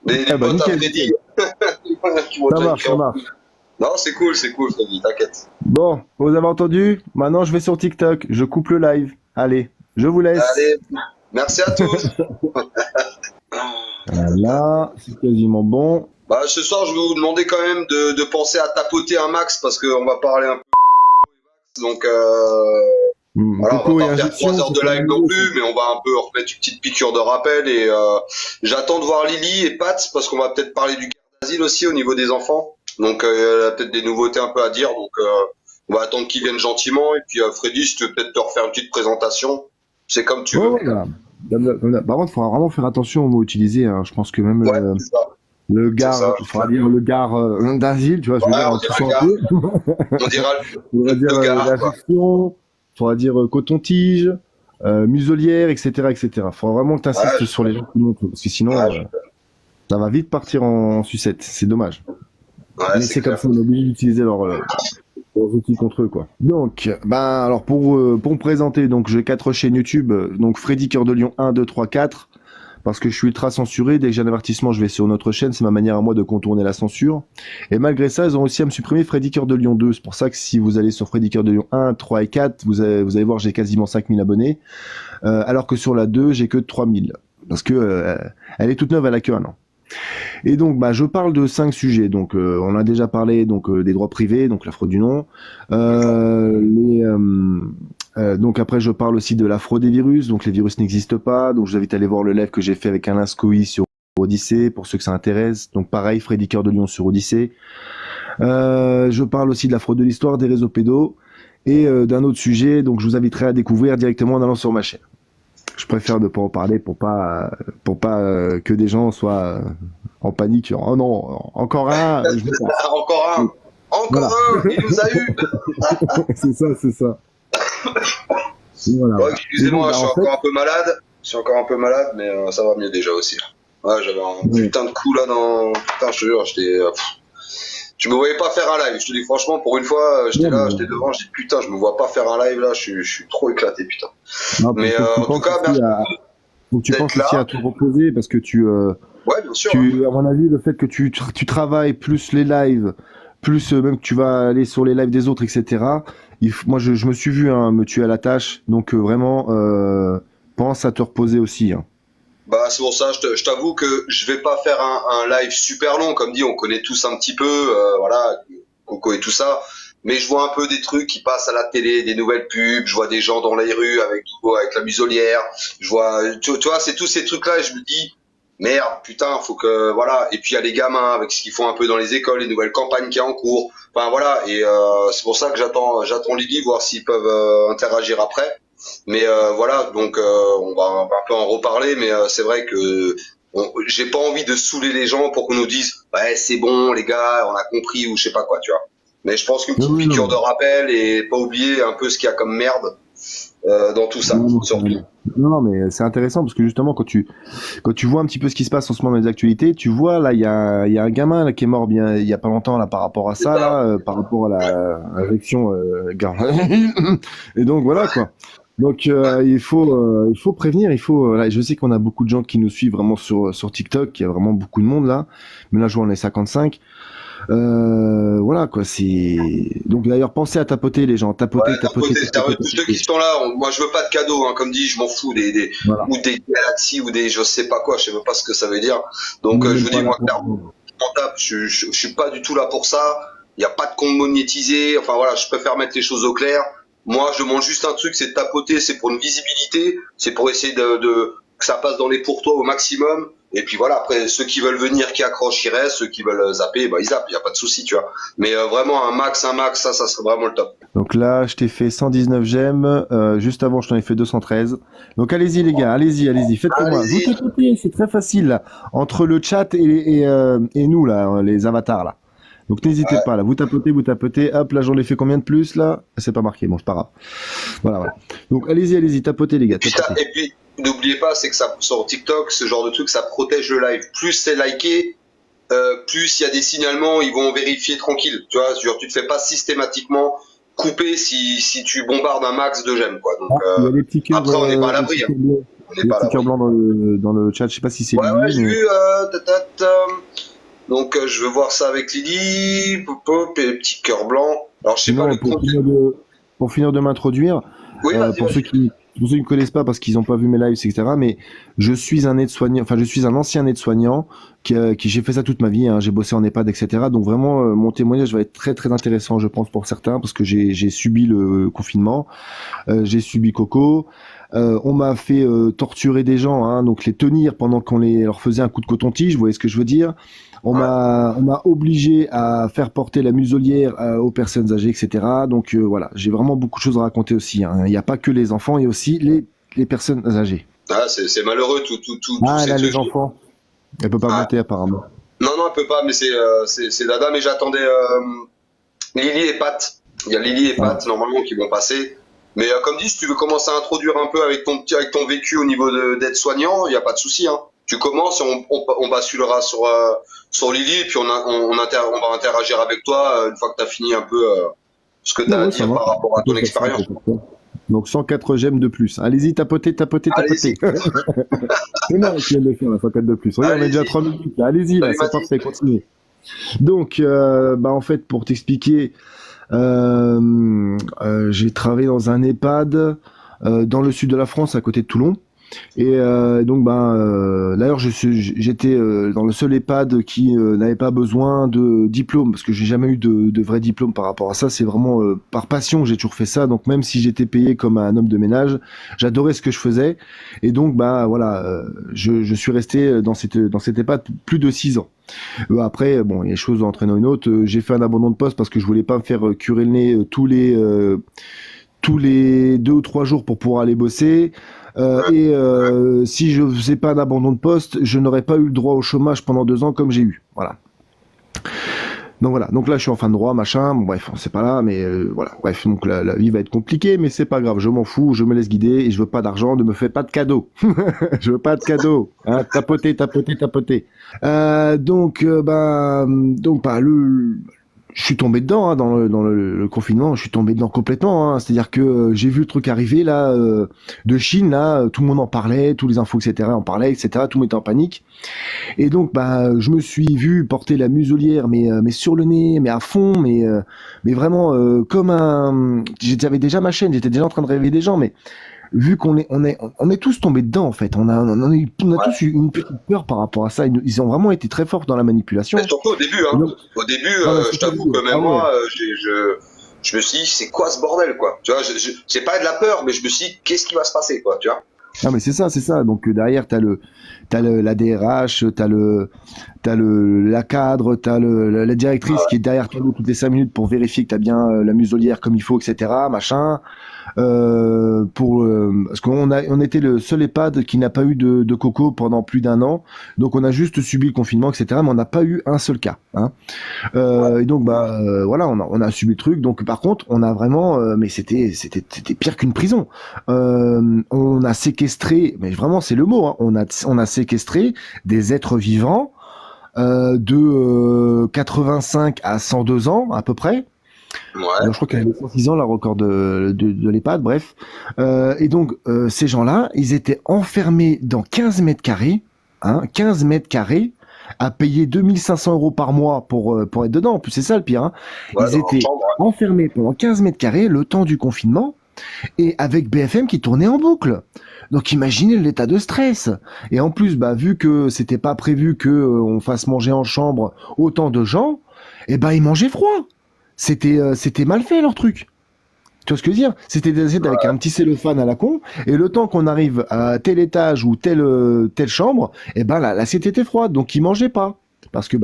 Les bah potes à nickel, Freddy. nickel. Qui m'ont Ça déjà marche, écrit ça en... marche. Non, c'est cool, Freddy, t'inquiète. Bon, vous avez entendu? Maintenant, je vais sur TikTok. Je coupe le live. Allez, je vous laisse. Allez, merci à tous. Voilà, c'est quasiment bon. Bah, ce soir, je vais vous demander quand même de penser à tapoter un max parce qu'on va parler un peu. Donc, voilà, on va Coco et pas faire trois injection, heures ça de fait live non rigoler, ça. plus, mais on va un peu remettre une petite piqûre de rappel. Et j'attends de voir Lily et Pat parce qu'on va peut-être parler du garde d'asile aussi au niveau des enfants. Donc, elle a peut-être des nouveautés un peu à dire. Donc, on va attendre qu'ils viennent gentiment. Et puis, Freddy, si tu veux peut-être te refaire une petite présentation, c'est comme tu Ouais, veux. ouais, voilà. Par contre, il faudra vraiment faire attention aux mots utilisés, hein. Je pense que même Ouais, c'est ça. le C'est gare, ça. il faudra dire le gare d'asile, tu vois, je veux Ouais, dire, on en dira poussant un gars. peu. On dira Il faudra dire le gars, quoi. l'injection, il faudra dire coton-tige, muselière, etc., etc. Il faudra vraiment que tu insistes Ouais, sur les gens qui montent, parce que sinon, ouais, ça va vite partir en sucette. C'est dommage. ouais, Mais c'est c'est comme clair. ça, on est obligé d'utiliser leurs outils contre eux, quoi. Donc, ben, alors pour me présenter, donc j'ai 4 chaînes YouTube, donc Freddy Cœur de Lion 1, 2, 3, 4, parce que je suis ultra censuré. Dès que j'ai un avertissement, je vais sur notre chaîne. C'est ma manière à moi de contourner la censure. Et malgré ça, ils ont réussi à me supprimer Freddy Cœur de Lion 2. C'est pour ça que si vous allez sur Freddy Cœur de Lion 1, 3 et 4, vous allez voir, j'ai quasiment 5000 abonnés. Alors que sur la 2, j'ai que 3000. Parce que elle est toute neuve, elle a que 1 an. Et donc, bah, je parle de 5 sujets. Donc, on a déjà parlé donc des droits privés, donc la fraude du nom. Donc après, je parle aussi de la fraude des virus. Donc, les virus n'existent pas. Donc, je vous invite à aller voir le live que j'ai fait avec Alain Scoui sur Odyssée, pour ceux que ça intéresse. Donc, pareil, Freddy Cœur de Lion sur Odyssée. Je parle aussi de la fraude de l'histoire, des réseaux pédos et d'un autre sujet. Donc, je vous inviterai à découvrir directement en allant sur ma chaîne. Je préfère ne pas en parler pour pas que des gens soient en panique. Oh non, encore un. Encore un. Voilà. Encore un. Il nous a eu. C'est ça, c'est ça. Voilà, Bon, voilà. Et donc, excusez-moi, je bah, suis en fait, encore un peu malade. Je suis encore un peu malade, mais ça va mieux déjà aussi. Ouais, j'avais un ouais. putain de coup là dans. Putain, je te jure, j'étais. Je me voyais pas faire un live. Je te dis franchement, pour une fois, j'étais Non, là, mais, j'étais devant, je dis putain, je me vois pas faire un live là. Je suis trop éclaté, putain. non, puis Mais faut que tu en tout penses cas, merci aussi faut que tu d'être penses aussi là. à te reposer parce que Ouais, bien sûr. Hein. à mon avis, le fait que tu travailles plus les lives, plus même que tu vas aller sur les lives des autres, etc. Moi, je me suis vu me tuer à la tâche, donc vraiment, pense à te reposer aussi. Hein. Bah, c'est pour ça, je t'avoue que je vais pas faire un live super long, comme dit, on connaît tous un petit peu, voilà, Coco et tout ça. Mais je vois un peu des trucs qui passent à la télé, des nouvelles pubs, je vois des gens dans les rues avec la muselière, je vois, tu vois, c'est tous ces trucs-là et je me dis, merde, putain, faut que, voilà. Et puis il y a les gamins avec ce qu'ils font un peu dans les écoles, les nouvelles campagnes qui y a en cours. Enfin voilà, et c'est pour ça que j'attends Lily, voir s'ils peuvent interagir après. Mais voilà, donc on va un peu en reparler, mais c'est vrai que j'ai pas envie de saouler les gens pour qu'on nous dise ouais c'est bon les gars, on a compris ou je sais pas quoi, tu vois. Mais je pense qu'une Oui, petite oui, non, piqûre de rappel et pas oublier un peu ce qu'il y a comme merde dans tout ça, non, non, surtout. non, non, mais c'est intéressant parce que justement, quand tu vois un petit peu ce qui se passe en ce moment dans les actualités, tu vois, là, il y a un gamin là, qui est mort bien, il y a pas longtemps, là, par rapport à C'est ça, ça. là, par rapport à la injection Et donc, voilà, quoi. Donc, il faut prévenir, là, je sais qu'on a beaucoup de gens qui nous suivent vraiment sur TikTok, il y a vraiment beaucoup de monde, là. Mais là, je vois, on est 55. Voilà, quoi, c'est. Donc, d'ailleurs, pensez à tapoter, les gens. Ouais, Tapoter, tapoter, tapoter, tapoter, sérieux, tous ceux qui tapoter. sont là, moi je veux pas de cadeaux, hein, comme dit, je m'en fous Voilà. ou des galaxies ou des je sais pas quoi, je sais même pas ce que ça veut dire. On Donc n'est je même vous pas dis là moi pour. clairement, je tape, je suis pas du tout là pour ça. Il n'y a pas de compte monétisé. Enfin voilà, je préfère mettre les choses au clair. Moi, je demande juste un truc, c'est de tapoter, c'est pour une visibilité, c'est pour essayer que ça passe dans les pourtois au maximum. Et puis voilà, après, ceux qui veulent venir, qui accrochent, ils restent. Ceux qui veulent zapper, bah, ils zappent, il n'y a pas de souci, tu vois. Mais vraiment, un max, ça serait vraiment le top. Donc là, je t'ai fait 119 j'aime. Juste avant, je t'en ai fait 213. Donc allez-y, les gars, allez-y, allez-y. Faites comme moi. Vous Allez-y. tapotez, c'est très facile, là. Entre le chat et nous, là, les avatars, là. Donc n'hésitez pas, là. Vous tapotez. Hop, là, j'en ai fait combien de plus, là? C'est pas marqué. Bon, c'est pas grave. Voilà, voilà. Donc allez-y, allez-y. Tapotez, les gars. Tapotez. Et puis, n'oubliez pas, c'est que ça, sur TikTok, ce genre de truc, ça protège le live. Plus c'est liké, plus il y a des signalements, ils vont vérifier tranquille. Tu vois, genre, tu te fais pas systématiquement couper si tu bombardes un max de j'aime, quoi. Donc, il y a des petits cœurs, après, on n'est pas à l'abri. Hein. On n'est des pas à petits cœurs l'abri. blancs dans le chat. Je sais pas si c'est Ouais, Lily, ouais, j'ai mais... vu. Donc, je veux voir ça avec Lily. Pop, pop, et les petits cœurs blancs. Alors, je sais pas Sinon, les comptes. pour finir de m'introduire, Oui, vas-y, pour vas-y. ceux qui ne connaissent pas parce qu'ils n'ont pas vu mes lives, etc. Mais je suis un aide-soignant, enfin je suis un ancien aide-soignant qui j'ai fait ça toute ma vie. Hein, j'ai bossé en EHPAD, etc. Donc vraiment, mon témoignage va être très très intéressant, je pense pour certains, parce que j'ai subi le confinement, j'ai subi Coco. On m'a fait torturer des gens, hein, donc les tenir pendant qu'on leur faisait un coup de coton-tige, vous voyez ce que je veux dire. On m'a obligé à faire porter la muselière aux personnes âgées, etc. Donc voilà, j'ai vraiment beaucoup de choses à raconter aussi. Hein. Il n'y a pas que les enfants, il y a aussi les personnes âgées. Ah, c'est malheureux, tous Ah ces là, trucs. les enfants. Elle peut pas monter apparemment. Non, non, elle peut pas, mais c'est Dada, mais j'attendais Lily et Pat. Il y a Lily et Pat, normalement, qui vont passer. Mais comme dit, si tu veux commencer à introduire un peu avec ton vécu au niveau d'aide-soignant, il n'y a pas de souci. Hein. Tu commences, on basculera sur Lily, et puis on va interagir avec toi une fois que tu as fini un peu ce que tu as à dire par rapport à ton expérience. Donc 104 gemmes de plus. Allez-y, tapotez. Allez-y. C'est moi qui viens de le faire, la 104 de plus. Regarde, on est déjà à 3 minutes. Allez-y, là, c'est parfait, continuez. Donc, en fait, pour t'expliquer, j'ai travaillé dans un EHPAD dans le sud de la France, à côté de Toulon. Et donc, d'ailleurs, j'étais dans le seul EHPAD qui n'avait pas besoin de diplôme, parce que j'ai jamais eu de vrai diplôme par rapport à ça. C'est vraiment par passion que j'ai toujours fait ça. Donc, même si j'étais payé comme un homme de ménage, j'adorais ce que je faisais. Et donc, voilà, je suis resté dans cette EHPAD plus de 6 ans. Après, bon, les choses entraînant une autre, j'ai fait un abandon de poste parce que je voulais pas me faire curer le nez tous les 2 ou 3 jours pour pouvoir aller bosser. Si je faisais pas un abandon de poste, je n'aurais pas eu le droit au chômage pendant 2 ans comme j'ai eu. Voilà. Donc là je suis en fin de droit, machin. Bon, bref, c'est pas là, mais voilà. Bref, donc la vie va être compliquée, mais c'est pas grave. Je m'en fous, je me laisse guider et je veux pas d'argent. Ne me fais pas de cadeaux. Je veux pas de cadeaux. Hein, tapoter. Je suis tombé dedans dans le confinement, je suis tombé dedans complètement. Hein. C'est-à-dire que j'ai vu le truc arriver là de Chine, là, tout le monde en parlait, tous les infos, etc. en parlaient, etc. Tout le monde était en panique. Et donc je me suis vu porter la muselière, mais sur le nez, mais à fond, mais vraiment comme un. J'avais déjà ma chaîne, j'étais déjà en train de réveiller des gens, mais vu qu'on est tous tombés dedans en fait, on a tous eu une petite peur par rapport à ça. Ils ont vraiment été très forts dans la manipulation. Mais surtout au début, hein. Donc, au début, je t'avoue que même moi, je me suis dit, c'est quoi ce bordel, quoi. Tu vois, c'est pas de la peur, mais je me suis dit, qu'est-ce qui va se passer, quoi, tu vois. Ah mais c'est ça. Donc derrière t'as la DRH, t'as la cadre, t'as la directrice qui est derrière toi toutes les 5 minutes pour vérifier que t'as bien la muselière comme il faut, etc. Machin. Parce on était le seul EHPAD qui n'a pas eu de Coco pendant plus d'1 an, donc on a juste subi le confinement, etc. Mais on n'a pas eu un seul cas. Hein. Et donc voilà, on a subi le truc. Donc par contre, on a vraiment, mais c'était pire qu'une prison. On a séquestré, mais vraiment c'est le mot. Hein, on a séquestré des êtres vivants de 85 à 102 ans à peu près. Ouais. Alors, je crois qu'elle avait 106 ans, la record de l'EHPAD, bref. Et donc, ces gens-là, ils étaient enfermés dans 15 mètres carrés, hein, 15 mètres carrés, à payer 2500 € par mois pour être dedans. En plus, c'est ça le pire. Hein. Ouais, ils étaient enfermés pendant 15 mètres carrés, le temps du confinement, et avec BFM qui tournait en boucle. Donc imaginez l'état de stress. Et en plus, vu que c'était pas prévu que on fasse manger en chambre autant de gens, ils mangeaient froid. C'était mal fait leur truc. Tu vois ce que je veux dire? C'était des assiettes avec un petit cellophane à la con, et le temps qu'on arrive à tel étage ou telle chambre, l'assiette était froide, donc ils mangeaient pas. Parce que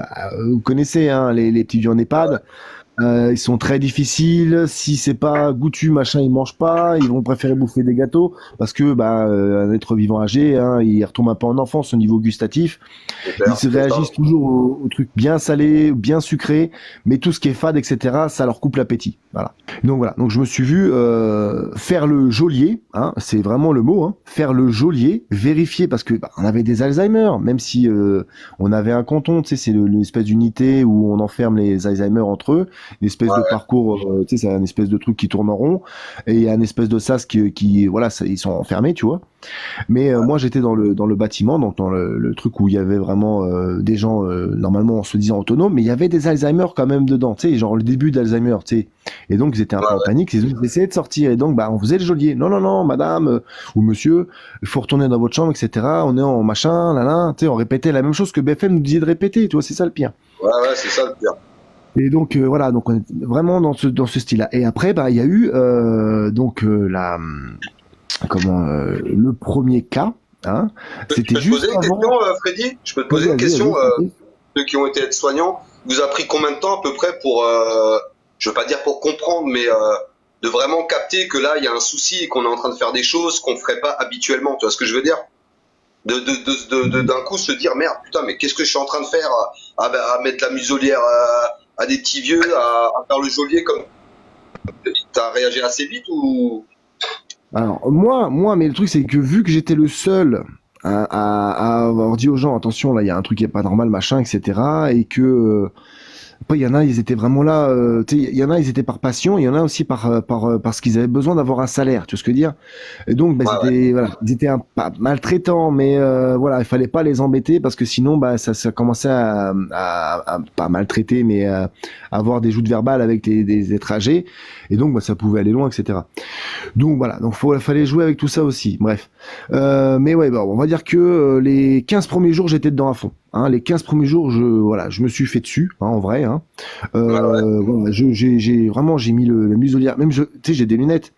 vous connaissez hein, les petits vieux en EHPAD, ils sont très difficiles. Si c'est pas goûtu, machin, ils mangent pas. Ils vont préférer bouffer des gâteaux parce que un être vivant âgé, hein, il retombe un peu en enfance au niveau gustatif. Ils se réagissent toujours aux trucs bien salés, bien sucrés, mais tout ce qui est fade, etc., ça leur coupe l'appétit. Voilà. Donc je me suis vu faire le geôlier, hein, c'est vraiment le mot, hein, faire le geôlier, vérifier parce que on avait des Alzheimer, même si on avait un canton, tu sais, c'est l'espèce d'unité où on enferme les Alzheimer entre eux. une espèce de parcours, tu sais, c'est un espèce de truc qui tourne en rond, et il y a une espèce de sas qui voilà, ils sont enfermés, tu vois. Mais moi, j'étais dans le bâtiment, donc dans le truc où il y avait vraiment des gens, normalement, en se disant autonomes, mais il y avait des Alzheimer quand même dedans, tu sais, genre le début d'Alzheimer, tu sais. Et donc, ils étaient un peu en panique, ils essayaient de sortir, et donc, bah, on faisait le geôlier. Non, non, non, madame ou monsieur, il faut retourner dans votre chambre, etc. On est en machin, là, là, tu sais, on répétait la même chose que BFM nous disait de répéter, tu vois, c'est ça le pire. Ouais, c'est ça le pire. Et donc voilà, donc on est vraiment dans ce style-là. Et après, bah, il y a eu le premier cas. Hein, c'était juste avant. Je peux te poser une question, Freddy? Je peux te poser une question. Ceux qui ont été aides-soignants, vous a pris combien de temps à peu près pour, je veux pas dire pour comprendre, mais de vraiment capter que là il y a un souci et qu'on est en train de faire des choses qu'on ferait pas habituellement. Tu vois ce que je veux dire? D'un coup se dire merde, putain, mais qu'est-ce que je suis en train de faire à mettre de la muselière à des petits vieux, à faire le geôlier comme. T'as réagi assez vite ou? Alors moi, mais le truc c'est que vu que j'étais le seul à avoir dit aux gens attention là il y a un truc qui est pas normal machin etc et que après, il y en a, ils étaient vraiment là. Il y en a, ils étaient par passion. Il y en a aussi parce qu'ils avaient besoin d'avoir un salaire. Tu vois ce que je veux dire? Et donc, bah, voilà, ils étaient pas maltraitants, mais voilà, il fallait pas les embêter parce que sinon, bah, ça commençait à pas maltraiter, mais à avoir des joutes verbales avec des êtres âgés. Et donc, bah, ça pouvait aller loin, etc. Donc voilà, donc fallait jouer avec tout ça aussi. Bref, mais ouais, bah, on va dire que les 15 premiers jours, j'étais dedans à fond. Hein, les 15 premiers jours, je me suis fait dessus, hein, en vrai. Hein. Voilà, j'ai mis la muselière. Même, tu sais, j'ai des lunettes.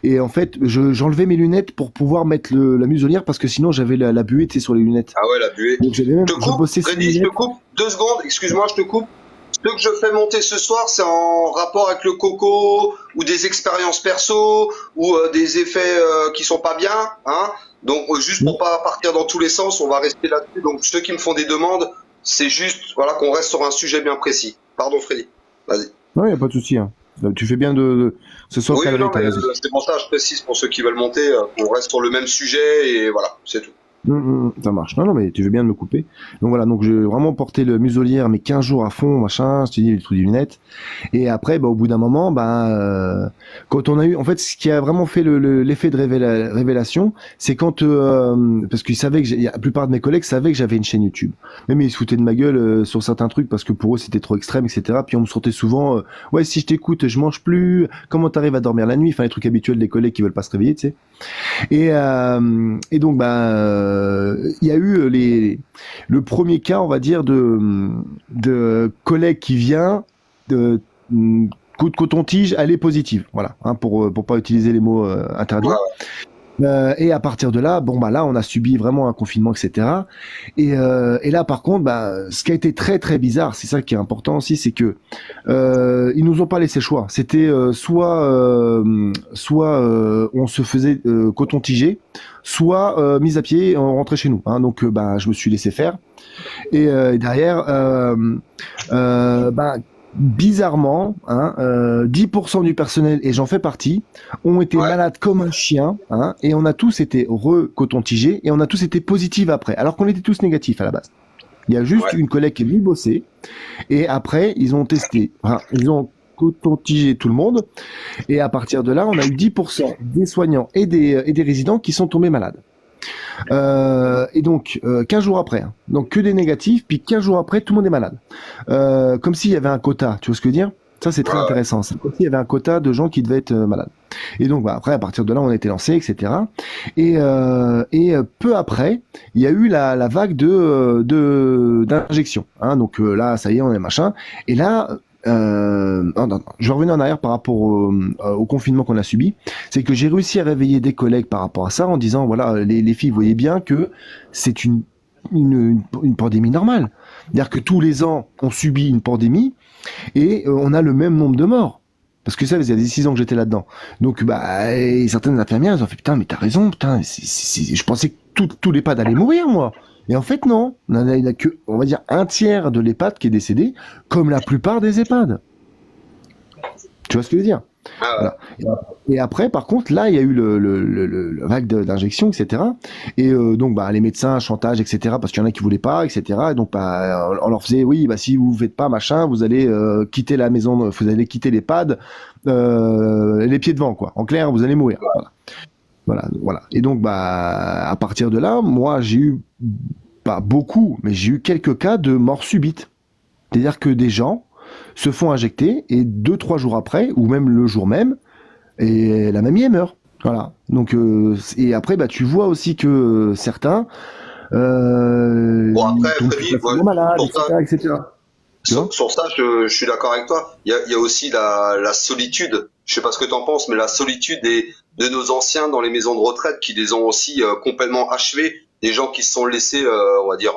Et en fait, j'enlevais mes lunettes pour pouvoir mettre la muselière parce que sinon j'avais la buée, tu sais, sur les lunettes. Ah ouais, la buée. Donc j'avais même, je te coupe 2 secondes. Excuse-moi, je te coupe. Ce que je fais monter ce soir, c'est en rapport avec le coco ou des expériences perso ou des effets qui sont pas bien, hein. Donc juste pour pas partir dans tous les sens, on va rester là-dessus. Donc ceux qui me font des demandes, c'est juste voilà qu'on reste sur un sujet bien précis. Pardon Freddy, vas-y. Non, il y a pas de souci. Hein. Tu fais bien de ce soir. Oui, non, mais c'est pour ça que je précise pour ceux qui veulent monter, on reste sur le même sujet et voilà, c'est tout. Ça marche. Non, mais tu veux bien de me couper. Donc voilà, donc j'ai vraiment porté le muselière, mais 15 jours à fond, machin, je te dis, le truc des lunettes. Et après, bah, au bout d'un moment, bah, quand on a eu, en fait, ce qui a vraiment fait l'effet de révélation, c'est quand, parce qu'ils savaient que la plupart de mes collègues savaient que j'avais une chaîne YouTube. Même ils se foutaient de ma gueule sur certains trucs parce que pour eux c'était trop extrême, etc. Puis on me sortait souvent, ouais, si je t'écoute, je mange plus. Comment t'arrives à dormir la nuit? Enfin, les trucs habituels des collègues qui veulent pas se réveiller, tu sais. Et donc, bah, il y a eu le premier cas, on va dire, de collègue qui vient de coup de coton-tige, elle est positive, voilà, hein, pour pas utiliser les mots interdits. Et à partir de là, bon bah là, on a subi vraiment un confinement, etc. Et là, par contre, bah, ce qui a été très très bizarre, c'est ça qui est important aussi, c'est que ils nous ont pas laissé le choix. C'était soit on se faisait coton-tiger, soit mise à pied, on rentrait chez nous. Hein, donc bah, je me suis laissé faire. Et derrière, bah, bizarrement, hein, 10% du personnel, et j'en fais partie, ont été malades comme un chien, hein, et on a tous été recoton-tigés, et on a tous été positifs après, alors qu'on était tous négatifs à la base. Il y a juste une collègue qui est venue bosser, et après, ils ont testé, enfin, ils ont coton-tigé tout le monde, et à partir de là, on a eu 10% des soignants et des résidents qui sont tombés malades. Et donc 15 jours après, hein. Donc que des négatifs, puis 15 jours après tout le monde est malade, comme s'il y avait un quota, tu vois ce que je veux dire? Ça c'est très intéressant, c'est comme s'il y avait un quota de gens qui devaient être malades. Et donc bah, après à partir de là on a été lancé, etc. Et peu après il y a eu la vague d'injection, hein. Donc là ça y est on est machin, et là non, je vais revenir en arrière par rapport au confinement qu'on a subi. C'est que j'ai réussi à réveiller des collègues par rapport à ça en disant voilà les filles, vous voyez bien que c'est une pandémie normale. C'est-à-dire que tous les ans on subit une pandémie et on a le même nombre de morts. Parce que ça, il y a des 6 ans que j'étais là-dedans. Donc, bah, et certaines infirmières, elles ont fait putain, mais t'as raison, putain, je pensais que tous les EHPAD allaient mourir, moi. Et en fait, non. Il n'y a que, on va dire, un tiers de l'EHPAD qui est décédé, comme la plupart des EHPAD. Tu vois ce que je veux dire? Ah ouais. Voilà. Et après, par contre, là, il y a eu le vague d'injection, etc. Et donc, bah, les médecins, chantage, etc. Parce qu'il y en a qui voulaient pas, etc. Et donc, bah, on leur faisait, oui, bah, si vous faites pas machin, vous allez quitter la maison, vous allez quitter l'EHPAD, les pieds devant, quoi. En clair, vous allez mourir. Voilà. Voilà, voilà. Et donc, bah, à partir de là, moi, j'ai eu, pas beaucoup, mais j'ai eu quelques cas de mort subite. C'est-à-dire que des gens se font injecter et 2-3 jours après, ou même le jour même, et la mamie elle meurt. Voilà. Donc et après bah tu vois aussi que certains Bon ils après, tombent plus Freddy, moi, facilement malades, pour ça, etc. Tu vois? sur ça, je suis d'accord avec toi. Il y a aussi la solitude. Je sais pas ce que tu en penses, mais la solitude de nos anciens dans les maisons de retraite qui les ont aussi complètement achevés. Des gens qui se sont laissés, on va dire,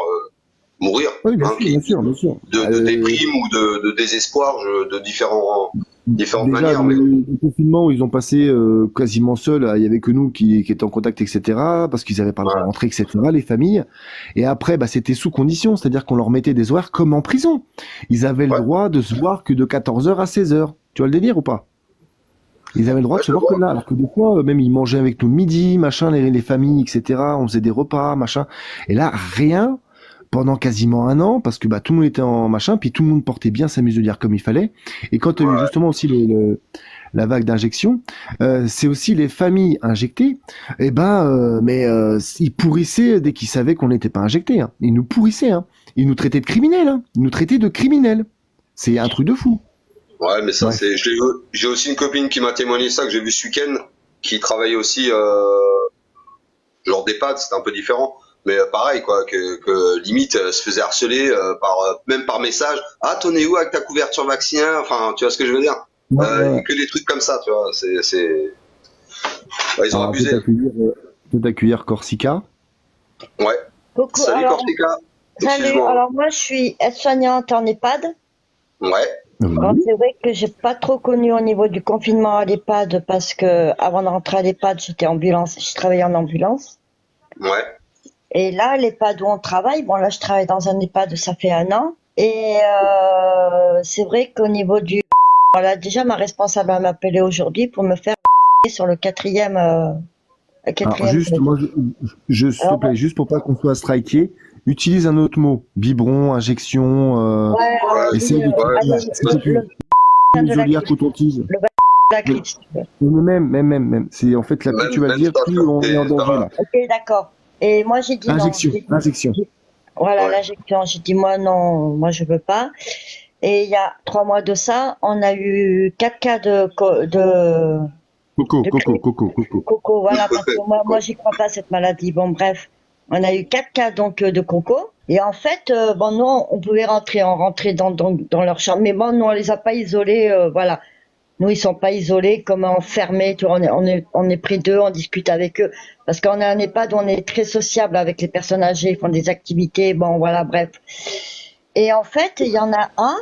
mourir, Oui, bien hein, sûr, bien sûr, bien sûr. de déprime ou de désespoir, de différentes Déjà, manières. Mais le confinement où ils ont passé quasiment seuls, il y avait que nous qui étaient en contact, etc., parce qu'ils n'avaient pas le droit de voilà. rentrer, etc., les familles. Et après, bah, c'était sous condition, c'est-à-dire qu'on leur mettait des horaires comme en prison. Ils avaient le Ouais, droit de se voir que de 14h à 16h. Tu vois le délire ou pas? Ils avaient le droit ouais, de se je le voir que vois. là, alors que des fois, même ils mangeaient avec nous le midi, machin, les familles, etc., on faisait des repas, machin. Et là, rien, pendant quasiment un an, parce que bah, tout le monde était en machin, puis tout le monde portait bien sa muselière comme il fallait. Et quand tu as eu Ouais. justement aussi la vague d'injection, c'est aussi les familles injectées, et ben, ils pourrissaient dès qu'ils savaient qu'on n'était pas injectés. Hein. Ils nous pourrissaient, hein. Ils nous traitaient de criminels, hein. Ils nous traitaient de criminels. C'est un truc de fou. Ouais, mais ça, Bref. j'ai aussi une copine qui m'a témoigné ça, que j'ai vu ce week-end, qui travaillait aussi, genre d'EHPAD, c'était un peu différent. Mais pareil, quoi, que limite, se faisait harceler, même par message. Ah, t'en es où avec ta couverture vaccinale? Enfin, tu vois ce que je veux dire? Ouais, ouais, ouais. Que des trucs comme ça, tu vois. Ouais, ils ont Alors, abusé. peut accueillir Corsica. Ouais. Coucou, Salut alors, Corsica. salut, Excuse-moi. alors moi je suis aide-soignante en EHPAD. Ouais. Alors Oui. c'est vrai que j'ai pas trop connu au niveau du confinement à l'EHPAD parce que avant de rentrer à l'EHPAD j'étais ambulance, je travaillais en ambulance. Ouais. Et là l'EHPAD où on travaille, bon là je travaille dans un EHPAD ça fait un an. Et c'est vrai qu'au niveau du... Voilà, déjà ma responsable m'a appelé aujourd'hui pour me faire sur le Alors, quatrième juste, dose. moi, s'il te Alors, plaît, juste pour pas qu'on soit striké, utilise un autre mot. Biberon, injection, ouais, Ouais. essaye de, Ouais. allez, voilà, essaye de de la muselière, grippe, coton-tige. le vaccin de la grippe, si tu veux. Mais même. C'est, en fait, là, plus tu vas le Même dire, ça, tu plus vois. on est en Ça danger, va. là. Ok, d'accord. Et moi, j'ai dit non. Injection, injection. Voilà, Ouais. l'injection. J'ai dit, moi, non, moi, je veux pas. Et il y a 3 mois de ça, on a eu 4 cas de grippe Coco. coco. Voilà, parce que moi, j'y crois pas à cette maladie. Bon, bref. On a eu 4 cas, donc, de coco. Et en fait, bon, nous, on pouvait rentrer, on rentrait dans leur chambre. Mais bon, nous, on les a pas isolés, voilà. Nous, ils sont pas isolés, comme enfermés. Tu vois, on est près d'eux, on discute avec eux. Parce qu'on a un EHPAD où on est très sociable avec les personnes âgées, ils font des activités, bon, voilà, bref. Et en fait, il y en a un,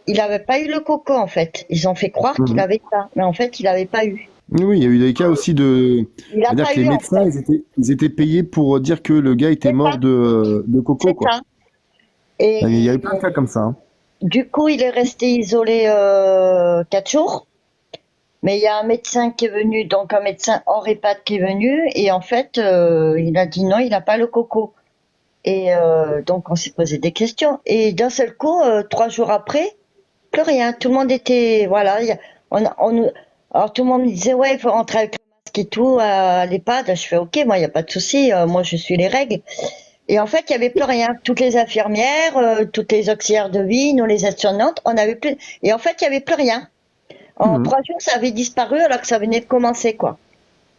il avait pas eu le coco, en fait. Ils ont fait croire qu'il Mhm. avait ça. Mais en fait, il avait pas eu. Oui, il y a eu des cas aussi de, Il a c'est-à-dire pas que les eu, en médecins, fait. ils étaient payés pour dire que le gars était C'est ça, mort de coco, c'est quoi. ça. Il y a Et eu plein de cas comme ça, hein. du coup, il est resté isolé 4 jours. Mais il y a un médecin qui est venu, donc un médecin hors EHPAD qui est venu, et en fait, il a dit non, il n'a pas le coco. Et donc on s'est posé des questions. Et d'un seul coup, 3 jours après, plus rien. Tout le monde était, voilà. Alors tout le monde me disait ouais, il faut rentrer avec le masque et tout à l'EHPAD. Je fais ok, moi il y a pas de souci, moi je suis les règles. Et en fait, il y avait plus rien. Toutes les infirmières, toutes les auxiliaires de vie, nous les aides-soignantes, on avait plus. Et en fait, il y avait plus rien. En Mhm. 3 jours, ça avait disparu alors que ça venait de commencer, quoi.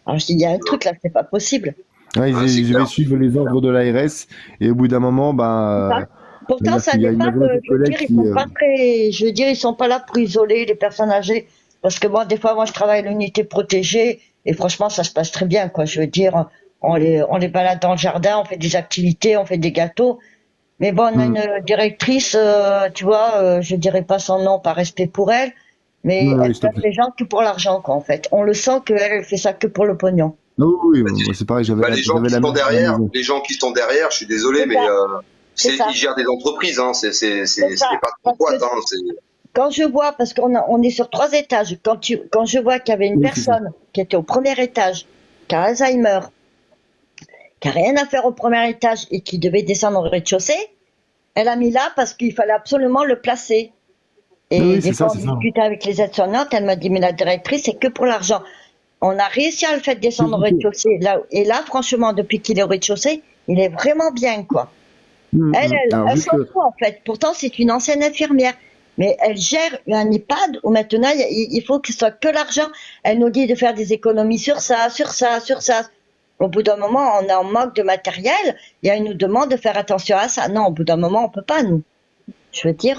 Alors je dis, il y a un truc là, c'est pas possible. Ouais, Ouais, c'est ils devaient clair. suivre les ordres de l'ARS et au bout d'un moment, C'est ça. Pourtant, c'est-à-dire ça qu'il y a n'est une pas, avait un je veux collègue dire, ils qui, sont pas très, je veux dire, ils sont pas là pour isoler les personnes âgées. Parce que moi, des fois, moi, je travaille à l'unité protégée et franchement, ça se passe très bien, quoi. Je veux dire, on les balade dans le jardin, on fait des activités, on fait des gâteaux. Mais bon, on a une directrice, tu vois, je dirais pas son nom par respect pour elle, mais oui, elle s'il te traite plaît. les gens que pour l'argent, quoi, en fait. On le sent qu'elle, elle fait ça que pour le pognon. Non, oui, moi, c'est pareil, Bah, les gens j'avais qui la sont même à la derrière, maison. je suis désolé, C'est mais ça, c'est ça, ils gèrent des entreprises, hein. c'est ça. C'est des patrons de Parce que boîte, hein. quand je vois, parce on est sur 3 étages, quand je vois qu'il y avait une Oui, c'est ça. personne qui était au premier étage, qui a Alzheimer, qui a rien à faire au premier étage et qui devait descendre au rez-de-chaussée, elle a mis là parce qu'il fallait absolument le placer. Oui, Et oui, des c'est ça, fois, on c'est ça. discutait avec les aides-soignantes, elle m'a dit, mais la directrice, c'est que pour l'argent. On a réussi à le faire descendre au rez-de-chaussée. Là, et là, franchement, depuis qu'il est au rez-de-chaussée, il est vraiment bien, quoi. Alors, Elle juste, s'en fout, en fait. Pourtant, c'est une ancienne infirmière. Mais elle gère un EHPAD où maintenant, il faut que ce soit que l'argent. Elle nous dit de faire des économies sur ça, sur ça, sur ça. Au bout d'un moment, on est en manque de matériel et elle nous demande de faire attention à ça. Non, au bout d'un moment, on peut pas, nous. Je veux dire,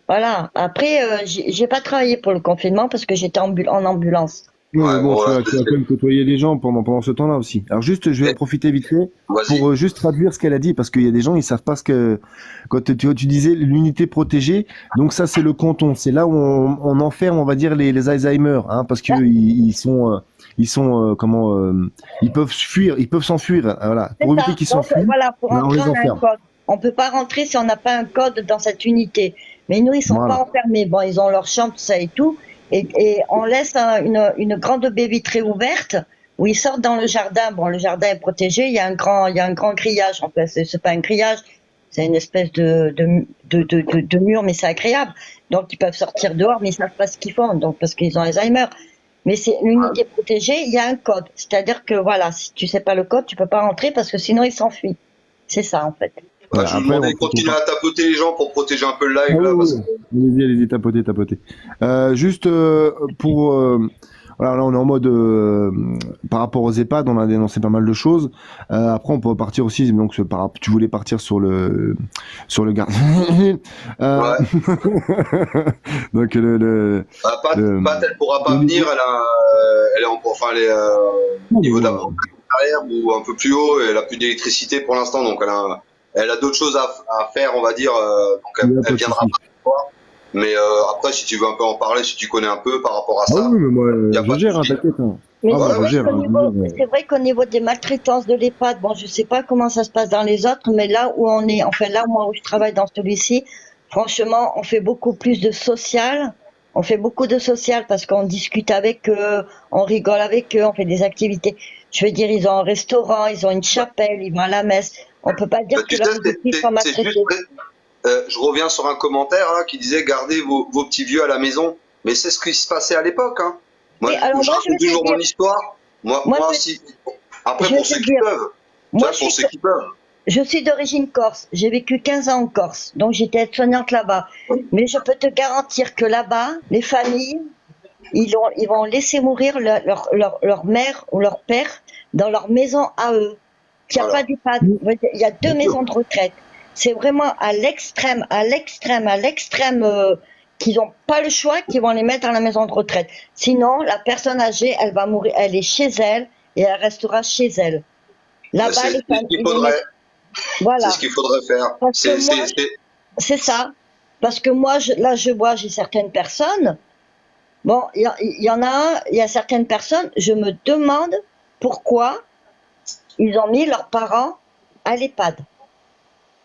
voilà. Après, j'ai pas travaillé pour le confinement parce que j'étais en ambulance. ouais, mais Ouais, bon, bon, tu as quand même côtoyé des gens pendant ce temps-là aussi. Alors juste, je vais en profiter vite fait vas-y. pour juste traduire ce qu'elle a dit, parce qu'il y a des gens, ils savent pas ce que... Quand tu disais l'unité protégée, donc ça c'est le canton, c'est là où on enferme, on va dire, les Alzheimer, hein, parce que Ah, ils peuvent fuir, ils peuvent s'enfuir, voilà. c'est Pour éviter ça. qu'ils Donc, s'enfuient, voilà, pour ben, on entrer, les on a un enferme. code. On peut pas rentrer si on n'a pas un code dans cette unité. Mais nous, ils sont pas Voilà. enfermés. Bon, ils ont leur chambre, tout ça et tout. Et on laisse une grande baie vitrée ouverte où ils sortent dans le jardin. Bon, le jardin est protégé. Il y a un grand grillage. En fait, c'est pas un grillage. C'est une espèce de mur, mais c'est agréable. Donc, ils peuvent sortir dehors, mais ils savent pas ce qu'ils font. Donc, parce qu'ils ont Alzheimer. Mais c'est une unité protégée. Il y a un code. C'est-à-dire que voilà, si tu sais pas le code, tu peux pas rentrer parce que sinon ils s'enfuient. C'est ça, en fait. Voilà. Je vous Après, demandais de continuer à tapoter les gens pour protéger un peu le live, Ah là, oui, parce oui, que... oui. Allez-y, tapoter. Juste pour voilà, là on est en mode par rapport aux EHPAD, on a dénoncé pas mal de choses. Après, on peut partir aussi. Donc, tu voulais partir sur le garde. Euh, Ouais. donc Pat, le, elle pourra pas le venir, niveau. elle est enfin, elle est Non, au mais niveau de la bon, carrière ou un peu plus haut, et elle a plus d'électricité pour l'instant, donc elle a d'autres choses à faire, on va dire, donc il n'y a elle pas de viendra souci. pas ce soir. Mais après, si tu veux un peu en parler, si tu connais un peu par rapport à Ah oui, ça, mais moi, il n'y a je pas de gère, hein, souci. t'inquiète. Hein. Mais Ah, moi, Ouais, je ouais. gère. Hein, c'est vrai qu'au niveau des maltraitances de l'EHPAD, bon, je sais pas comment ça se passe dans les autres, mais là où on est, enfin là, moi où je travaille dans celui-ci, franchement, on fait beaucoup plus de social. On fait beaucoup de social parce qu'on discute avec eux, on rigole avec eux, on fait des activités. Je veux dire, ils ont un restaurant, ils ont une chapelle, ils vont à la messe. On peut pas Bah, dire que tu sais, leurs petits sont c'est juste, maltraités. je reviens sur un commentaire là, qui disait gardez vos petits vieux à la maison. Mais c'est ce qui se passait à l'époque. Hein. Moi, Mais alors je moi, je vais raconte te toujours dire, mon histoire. moi, Moi si. Après, je vais pour te ceux qui dire, peuvent. Tu moi, vois, pour ceux qui peuvent. je suis d'origine corse. J'ai vécu 15 ans en Corse. Donc, j'étais aide-soignante là-bas. Mais je peux te garantir que là-bas, les familles, ils vont laisser mourir leur mère ou leur père dans leur maison à eux. Il n'y a Voilà. pas d'EHPAD. Il y a 2 Bien sûr. maisons de retraite. C'est vraiment à l'extrême, qu'ils n'ont pas le choix, qu'ils vont les mettre dans la maison de retraite. Sinon, la personne âgée, elle va mourir, elle est chez elle et elle restera chez elle. Là-bas, C'est les ce familles, qu'il ils les faudrait. mettent, C'est voilà. ce qu'il faudrait faire. Parce que moi, c'est ça. Parce que moi, je vois, j'ai certaines personnes. Bon, il y a certaines personnes, je me demande pourquoi ils ont mis leurs parents à l'EHPAD.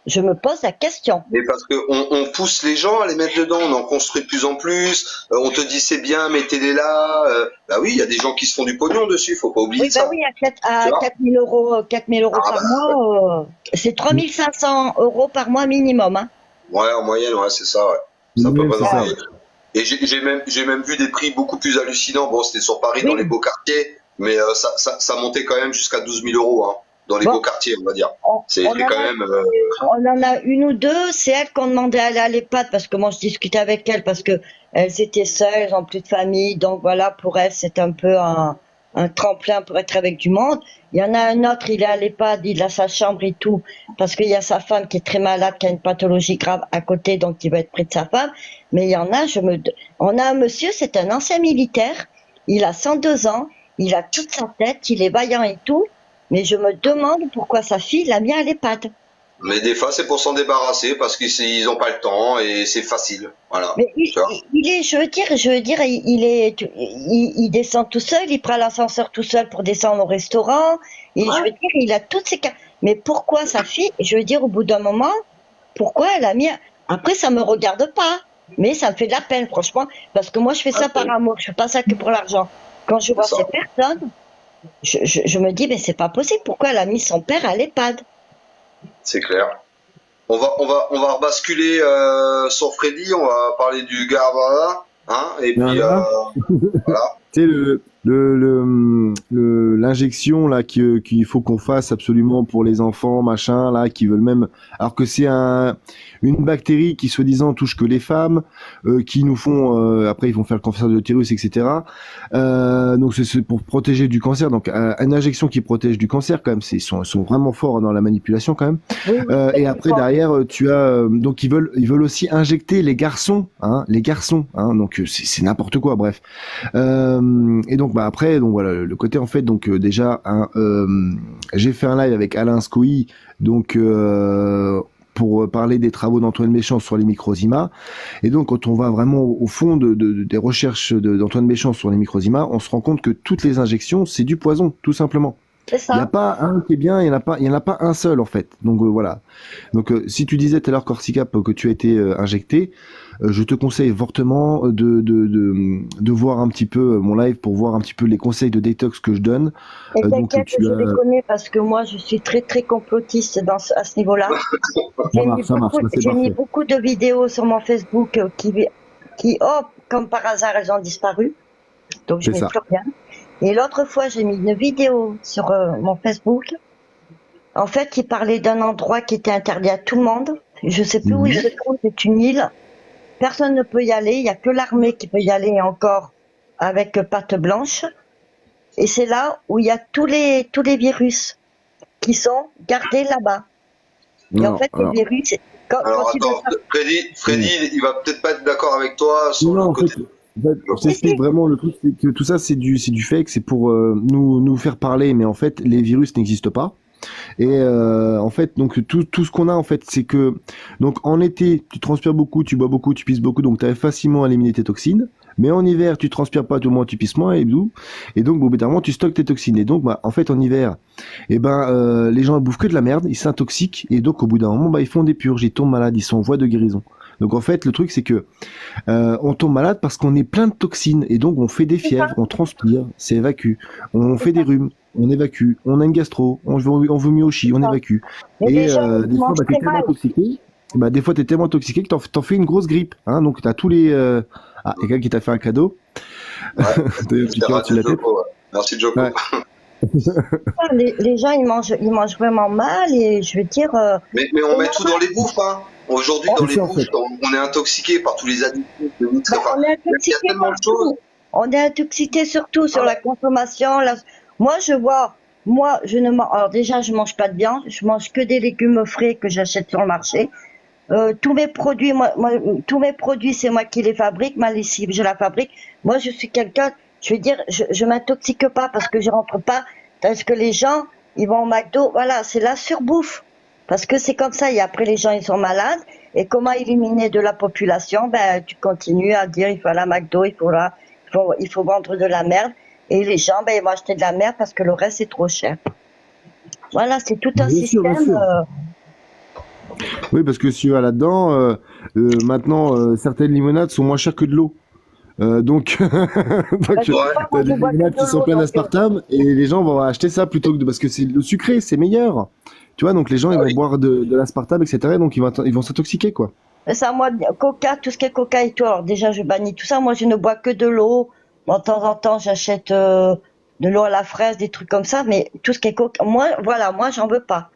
Je me pose la question. Mais parce que on pousse les gens à les mettre dedans, on en construit de plus en plus. On te dit c'est bien, mettez-les là. Bah oui, il y a des gens qui se font du pognon dessus, faut pas oublier Oui, bah ça. oui, Tu à vois 4 000 euros, 4 000 euros Ah par bah mois, c'est 3 500 euros par mois minimum. Hein. ouais, en moyenne, ouais, c'est ça. Ouais. C'est à peu Même, près c'est ça. ça. Et j'ai même vu des prix beaucoup plus hallucinants. Bon, c'était sur Paris, dans Oui, les beaux quartiers, mais ça montait quand même jusqu'à 12 000 euros, hein, dans les bon, beaux quartiers, on va dire. on, C'est on en quand a même. On en a une ou deux, c'est elles qu'on demandait à aller à l'EHPAD parce que moi je discutais avec elles parce que elles étaient seules, elles n'ont plus de famille, donc voilà, pour elles c'est un peu un tremplin pour être avec du monde. Il y en a un autre, il est à l'EHPAD, il a sa chambre et tout, parce qu'il y a sa femme qui est très malade, qui a une pathologie grave à côté, donc il va être près de sa femme. Mais il y en a, on a un monsieur, c'est un ancien militaire, il a 102 ans, il a toute sa tête, il est vaillant et tout, mais je me demande pourquoi sa fille l'a mis à l'EHPAD. Mais des fois, c'est pour s'en débarrasser parce qu'ils n'ont pas le temps et c'est facile. Voilà. Mais Tu vois. il est, je veux dire, il descend tout seul, il prend l'ascenseur tout seul pour descendre au restaurant. Et je veux dire, il a toutes ces cas. Mais pourquoi sa fille, je veux dire, au bout d'un moment, pourquoi elle a mis, après, ça me regarde pas. Mais ça me fait de la peine, franchement, parce que moi, je fais ça par amour. Je fais pas ça que pour l'argent. Quand je vois ces personnes, je me dis, mais c'est pas possible. Pourquoi elle a mis son père à l'EHPAD? C'est clair. On va rebasculer sur Freddy. On va parler du gars, voilà, hein, et puis Voilà. voilà. Tu sais, l'injection là qu'il faut qu'on fasse absolument pour les enfants, machin, là, qui veulent même, alors que c'est une bactérie qui soi-disant touche que les femmes, qui nous font, après ils vont faire le cancer de l'utérus, etc. Donc c'est pour protéger du cancer. Donc une injection qui protège du cancer, quand même, ils sont vraiment forts dans la manipulation quand même. Oui, Et après derrière, tu as donc ils veulent aussi injecter les garçons, hein, donc c'est n'importe quoi, bref. Et donc bah après donc voilà le côté en fait donc déjà j'ai fait un live avec Alain Scoui donc pour parler des travaux d'Antoine Méchant sur les microzymas. Et donc quand on va vraiment au fond des recherches d'Antoine Méchant sur les microzymas, on se rend compte que toutes les injections c'est du poison tout simplement. c'est Il n'y a ça. pas un qui est bien, il n'y en a pas un seul en fait. Donc voilà. Donc si tu disais tout à l'heure Corsica que tu as été injecté, je te conseille fortement de voir un petit peu mon live pour voir un petit peu les conseils de détox que je donne. Et Donc t'inquiète, tu je les as connais parce que moi, je suis très, très complotiste à ce niveau-là. ça marche, bah, c'est J'ai mis parfait. beaucoup de vidéos sur mon Facebook oh, comme par hasard, elles ont disparu. Donc, je C'est mets ça. plus rien. Et l'autre fois, j'ai mis une vidéo sur mon Facebook. En fait, qui parlait d'un endroit qui était interdit à tout le monde. Je sais plus où il se trouve, c'est une île. Personne ne peut y aller. Il y a que l'armée qui peut y aller encore avec patte blanche. Et c'est là où il y a tous les virus qui sont gardés là-bas. Et en Non, fait, les alors, virus, Alors quand ils veulent attends, Freddy, il va peut-être pas être d'accord avec toi sur non, le en fait, côté. je t'explique vraiment le truc, c'est que tout ça c'est du fake, c'est pour nous faire parler, mais en fait les virus n'existent pas. Et en fait, donc tout ce qu'on a en fait, c'est que donc en été, tu transpires beaucoup, tu bois beaucoup, tu pisses beaucoup, donc tu arrives facilement à éliminer tes toxines. Mais en hiver, tu transpires pas, tout le moins tu pisses moins, et donc au bout d'un moment, tu stockes tes toxines. Et donc, bah, en fait, en hiver, les gens ils bouffent que de la merde, ils s'intoxiquent, et donc au bout d'un moment, bah, ils font des purges, ils tombent malades, ils sont en voie de guérison. Donc en fait, le truc c'est que on tombe malade parce qu'on est plein de toxines, et donc on fait des fièvres, on transpire, c'est évacue, on fait des rhumes, on évacue, on a une gastro, on vomit au chi, on évacue. Mais Et les gens, ils des fois, mangent bah, t'es très tellement mal. intoxiqué, des fois t'es tellement intoxiqué que t'en fais une grosse grippe. Hein, donc t'as tous les... Ah, quelqu'un qui t'a fait un cadeau. Ouais, T'as eu un petit c'est cœur raté au-dessus de la tête. Joko. Ouais. Merci Joko. Ouais. Les gens, ils mangent vraiment mal et je veux dire, Mais on met tout dans les bouffes, hein. Aujourd'hui, dans C'est les ça, en bouffes, fait. on est intoxiqué par tous les additifs, les nitrates. Enfin, on est il y a intoxiqué tellement de choses. partout. On est intoxiqué surtout sur Ah la ouais. consommation. Moi, je ne mange, alors déjà, je mange pas de viande, je mange que des légumes frais que j'achète sur le marché. Tous mes produits, tous mes produits, c'est moi qui les fabrique. Ma lessive, je la fabrique. Moi, je suis quelqu'un, je veux dire, je m'intoxique pas parce que je rentre pas. Parce que les gens, ils vont au McDo. Voilà, c'est la surbouffe. Parce que c'est comme ça. Et après, les gens, ils sont malades. Et comment éliminer de la population? Ben, tu continues à dire, il faut aller à McDo, il faut vendre de la merde. Et les gens, ben, ils vont acheter de la merde parce que le reste, c'est trop cher. Voilà, c'est tout un Bien sûr, bien système. sûr. Oui, parce que si tu vas là-dedans, maintenant, certaines limonades sont moins chères que de l'eau. Donc, Ben, je sais Ouais. pas, t'as moi, des je bois que limonades qui de sont l'eau. pleines Donc, d'aspartame et les gens vont acheter ça plutôt que parce que c'est le sucré, c'est meilleur. Tu vois, donc les gens ils Ah vont oui. boire de l'aspartame, etc. Donc ils vont s'intoxiquer, quoi. ça, moi, Coca, tout ce qui est Coca et tout. Alors déjà, je bannis tout ça. Moi, je ne bois que de l'eau. Bon, de temps en temps, j'achète de l'eau à la fraise, des trucs comme ça. Mais tout ce qui est Coca, moi, j'en veux pas.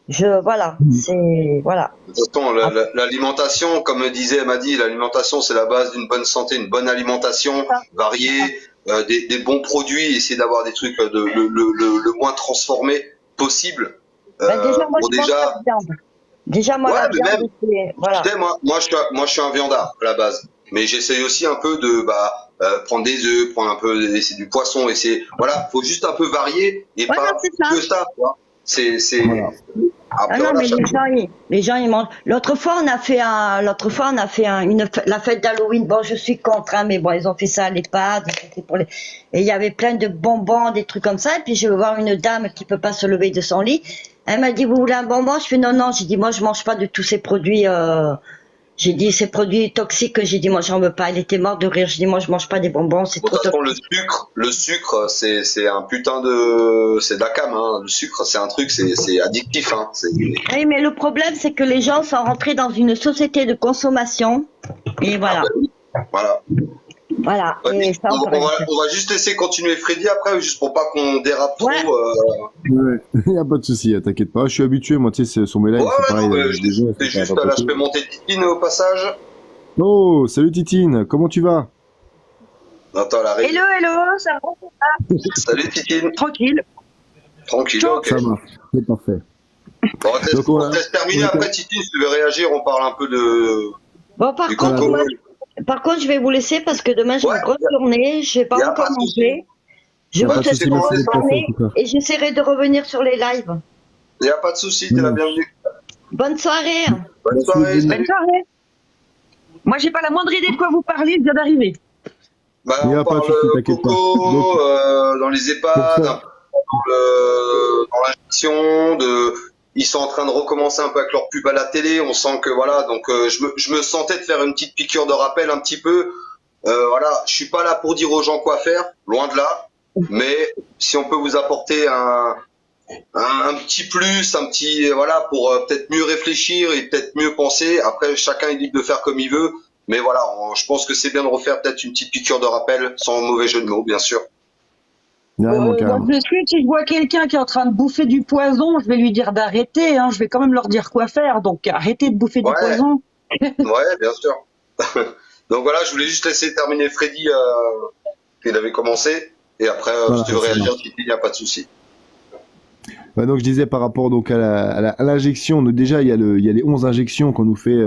Voilà. De toute façon, l'alimentation, comme m'a dit, l'alimentation, c'est la base d'une bonne santé, une bonne alimentation variée, des bons produits, essayer d'avoir des trucs le moins transformés possible. Ben, déjà, moi, Pour je mange pas déjà, de viande. Déjà, moi, ouais, la mais même, viande, c'est, voilà. tu sais, moi, je suis un viandard à la base, mais j'essaye aussi un peu de prendre des œufs, prendre un peu du poisson, voilà, faut juste un peu varier et Voilà, pas c'est ça. que ça, tu vois. C'est Voilà. Ah après non, voilà, mais les gens, ils mangent. L'autre fois, on a fait la fête d'Halloween. Bon, je suis contre, hein, mais bon, ils ont fait ça à l'EHPAD. Et il y avait plein de bonbons, des trucs comme ça. Et puis, je vais voir une dame qui peut pas se lever de son lit. Elle m'a dit, vous voulez un bonbon? Je fais non, non. J'ai dit, moi, je mange pas de tous ces produits, J'ai dit, ces produits toxiques, j'ai dit, moi, j'en veux pas. Elle était morte de rire. J'ai dit, moi, je mange pas des bonbons, c'est De trop toute façon, toxique. le sucre, c'est un putain de, c'est de la cam, hein. Le sucre, c'est un truc, c'est addictif, hein. Oui, mais le problème, c'est que les gens sont rentrés dans une société de consommation. Et voilà. Voilà. Voilà. Ouais, Et ça, on va juste laisser continuer Freddy après, juste pour pas qu'on dérape trop. Ouais. Ouais, il n'y a pas de souci, t'inquiète pas. Je suis habitué, moi, tu sais, sur mes lives, Ouais, c'est pareil. non, mais déjà, c'est juste, là, je fais monter Titine au passage. Oh, salut Titine, comment tu vas? Attends, la Hello, ça va? Salut Titine. Tranquille. Tranquille, Ciao. ok. Ça va, c'est parfait. Bon, on te laisse terminer après Titine, si tu veux réagir, on parle un peu de, Bon, par du contre, coco. je vais vous laisser parce que demain, j'ai Ouais. une grosse journée. Je vais Y pas a encore pas de souci. manger. Je Ouais, vous tu souhaite sais une comment bonne c'est passé, journée en tout cas. et j'essaierai de revenir sur les lives. Il n'y a pas de souci, t'es la bienvenue. Bonne soirée. Bonne soirée. Bonne Bonne soirée. Moi, j'ai pas la moindre idée de quoi vous parlez, je viens d'arriver. Bah, Il y a on pas de parle souci, t'inquiète pas. coco, Donc, dans les pour EHPAD, ça- dans l'injection, ils sont en train de recommencer un peu avec leur pub à la télé, on sent que voilà, donc je me sentais de faire une petite piqûre de rappel un petit peu. Voilà, je suis pas là pour dire aux gens quoi faire, loin de là, mais si on peut vous apporter un petit plus, un petit voilà, pour peut-être mieux réfléchir et peut-être mieux penser. Après, chacun est libre de faire comme il veut, mais voilà, je pense que c'est bien de refaire peut-être une petite piqûre de rappel, sans mauvais jeu de mots, bien sûr. Carrément, carrément. De suite, si je vois quelqu'un qui est en train de bouffer du poison, je vais lui dire d'arrêter. Hein. Je vais quand même leur dire quoi faire. Donc, arrêtez de bouffer du Ouais. poison. Ouais, bien sûr. Donc voilà, je voulais juste laisser terminer Freddy, qu'il avait commencé, et après, Voilà, si tu veux c'est réagir, bon. il n'y a pas de souci. Bah, donc je disais par rapport donc à l'injection, déjà il y a les 11 injections qu'on nous fait,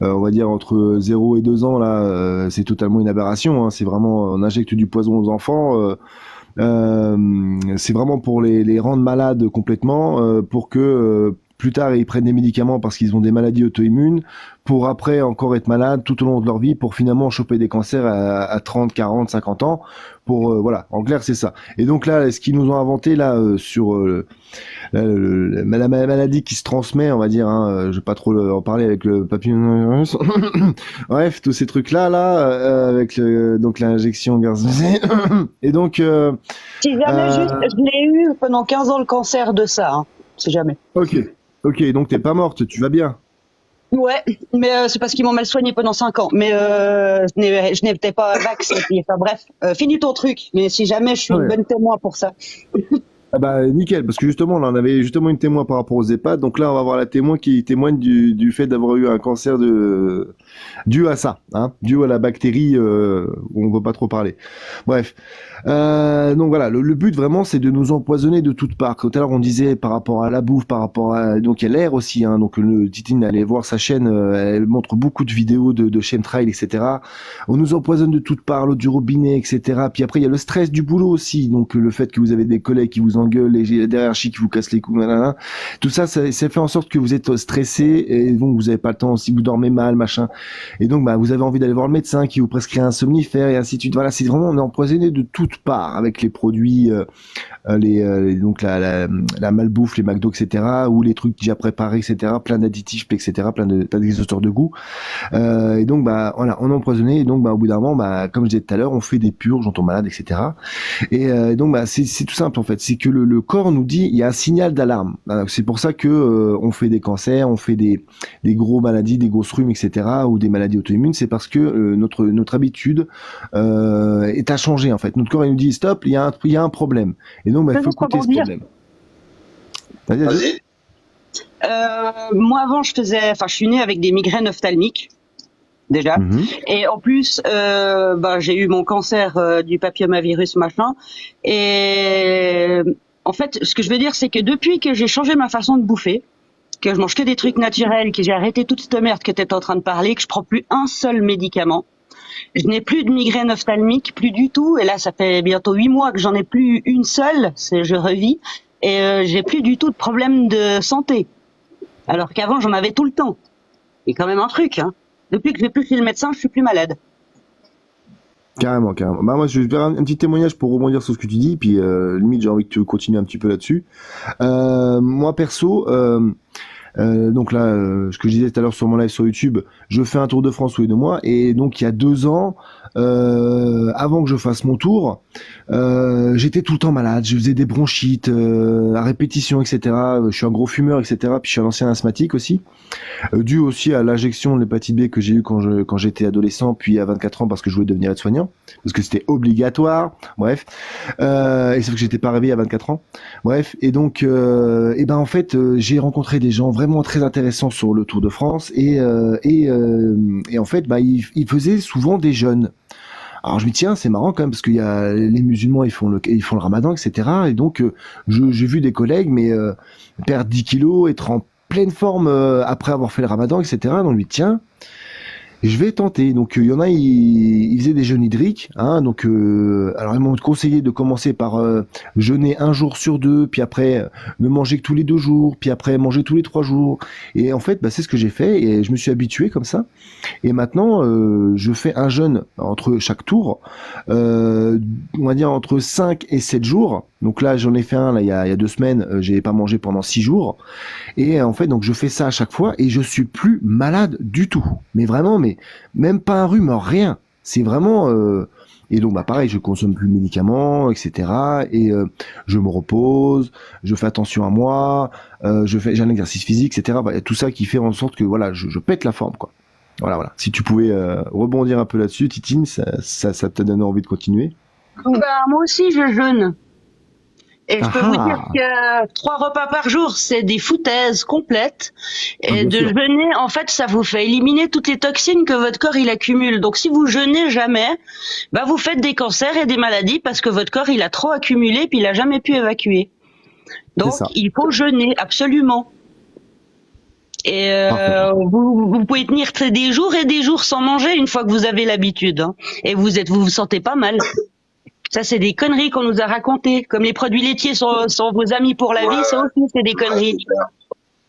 on va dire entre 0 et 2 ans là, c'est totalement une aberration. Hein, c'est vraiment, on injecte du poison aux enfants. C'est vraiment pour les rendre malades complètement, pour que plus tard ils prennent des médicaments parce qu'ils ont des maladies auto-immunes, pour après encore être malades tout au long de leur vie, pour finalement choper des cancers à 30, 40, 50 ans. Pour voilà, en clair c'est ça. Et donc là, ce qu'ils nous ont inventé là sur la maladie qui se transmet, on va dire, hein, je vais pas trop en parler avec le papillomavirus. Bref, tous ces trucs là, avec donc l'injection Garzazé. Et donc Si jamais, juste, je l'ai eu pendant 15 ans le cancer de ça. Hein. Si jamais. ok, donc t'es pas morte, tu vas bien. Ouais, mais c'est parce qu'ils m'ont mal soigné pendant 5 ans. Mais je n'étais pas vaccinée. Enfin bref, finis ton truc. Mais si jamais, je suis une bonne témoin pour ça. Ah bah nickel, parce que justement là on avait justement une témoin par rapport aux EHPAD, donc là on va avoir la témoin qui témoigne du fait d'avoir eu un cancer dû à ça, hein, dû à la bactérie où on veut pas trop parler. Bref, donc voilà, le but vraiment c'est de nous empoisonner de toutes parts. Tout à l'heure on disait par rapport à la bouffe, par rapport à donc il y a l'air aussi, hein, donc le Titine allez voir sa chaîne, elle montre beaucoup de vidéos de chemtrail, etc. On nous empoisonne de toutes parts, l'eau du robinet, etc. Puis après il y a le stress du boulot aussi, donc le fait que vous avez des collègues qui vous engueulent, les hiérarchies qui vous cassent les couilles, tout ça, ça fait en sorte que vous êtes stressé et donc vous n'avez pas le temps, si vous dormez mal, machin, et donc bah vous avez envie d'aller voir le médecin qui vous prescrit un somnifère et ainsi de suite. Voilà, c'est vraiment, on est empoisonné de toutes parts avec les produits, donc la malbouffe, les McDo, etc., ou les trucs déjà préparés, etc., plein d'additifs, etc., plein d'exhausteurs de goût, et donc bah voilà, on est empoisonné, et donc bah au bout d'un moment, bah comme je disais tout à l'heure, on fait des purges, on tombe malade, etc. Et donc bah c'est tout simple en fait, c'est que le corps nous dit il y a un signal d'alarme. C'est pour ça que on fait des cancers, on fait des gros maladies, des grosses rhumes, etc., ou des maladies auto-immunes. C'est parce que notre habitude est à changer en fait. Notre corps il nous dit stop, il y a un problème. Et donc bah, il faut écouter ce problème. Vas-y. Moi avant je suis née avec des migraines ophtalmiques. Déjà. Et en plus, j'ai eu mon cancer du papillomavirus machin. Et en fait, ce que je veux dire, c'est que depuis que j'ai changé ma façon de bouffer, que je mange que des trucs naturels, que j'ai arrêté toute cette merde que t'étais en train de parler, que je prends plus un seul médicament, je n'ai plus de migraine ophtalmique, plus du tout. Et là, ça fait bientôt 8 mois que j'en ai plus une seule. Je revis. Et j'ai plus du tout de problème de santé. Alors qu'avant, j'en avais tout le temps. C'est quand même un truc, hein. Depuis que je vais plus chez le médecin, je suis plus malade. Carrément. Bah moi je vais faire un petit témoignage pour rebondir sur ce que tu dis, puis limite j'ai envie que tu continues un petit peu là-dessus. Moi perso, Donc là, ce que je disais tout à l'heure sur mon live sur YouTube, je fais un Tour de France tous les 2 mois, et donc il y a 2 ans, avant que je fasse mon tour, j'étais tout le temps malade, je faisais des bronchites à répétition, etc. Je suis un gros fumeur, etc. Puis je suis un ancien asthmatique aussi, dû aussi à l'injection de l'hépatite B que j'ai eu quand j'étais adolescent, puis à 24 ans parce que je voulais devenir aide-soignant, parce que c'était obligatoire. Bref, et sauf que j'étais pas réveillé à 24 ans. Bref, et donc, et ben en fait, j'ai rencontré des gens vraiment très intéressants sur le Tour de France, et en fait, bah ils faisaient souvent des jeûnes. Alors je me dis tiens, c'est marrant quand même parce qu'il y a les musulmans, ils font le ramadan, etc. Et donc j'ai vu des collègues mais perdre 10 kilos, être en pleine forme après avoir fait le ramadan, etc. Donc je me dis tiens, je vais tenter. Donc il y en a, ils faisaient des jeûnes hydriques, hein. Donc alors ils m'ont conseillé de commencer par jeûner 1 jour sur 2, puis après ne manger que tous les 2 jours, puis après manger tous les 3 jours. Et en fait, bah, c'est ce que j'ai fait et je me suis habitué comme ça. Et maintenant, je fais un jeûne entre chaque tour, on va dire entre 5 et 7 jours. Donc là, j'en ai fait un là, il y a 2 semaines, j'ai pas mangé pendant 6 jours. Et en fait, donc je fais ça à chaque fois et je suis plus malade du tout. Mais vraiment, mais même pas un rhume, rien. C'est vraiment... Et donc, bah pareil, je consomme plus de médicaments, etc. Et je me repose, je fais attention à moi, j'ai un exercice physique, etc. Bah, tout ça qui fait en sorte que voilà, je pète la forme, quoi. Voilà. Si tu pouvais rebondir un peu là-dessus, Titine, ça te donne envie de continuer. Bah, moi aussi, je jeûne. Et je peux vous dire que 3 repas par jour, c'est des foutaises complètes. Et de jeûner, en fait, ça vous fait éliminer toutes les toxines que votre corps il accumule. Donc, si vous jeûnez jamais, bah vous faites des cancers et des maladies parce que votre corps il a trop accumulé puis il a jamais pu évacuer. Donc, il faut jeûner absolument. Et vous pouvez tenir des jours et des jours sans manger une fois que vous avez l'habitude, hein. Et vous vous sentez pas mal. Ça, c'est des conneries qu'on nous a racontées. Comme les produits laitiers sont vos amis pour la vie, ça aussi, c'est des conneries.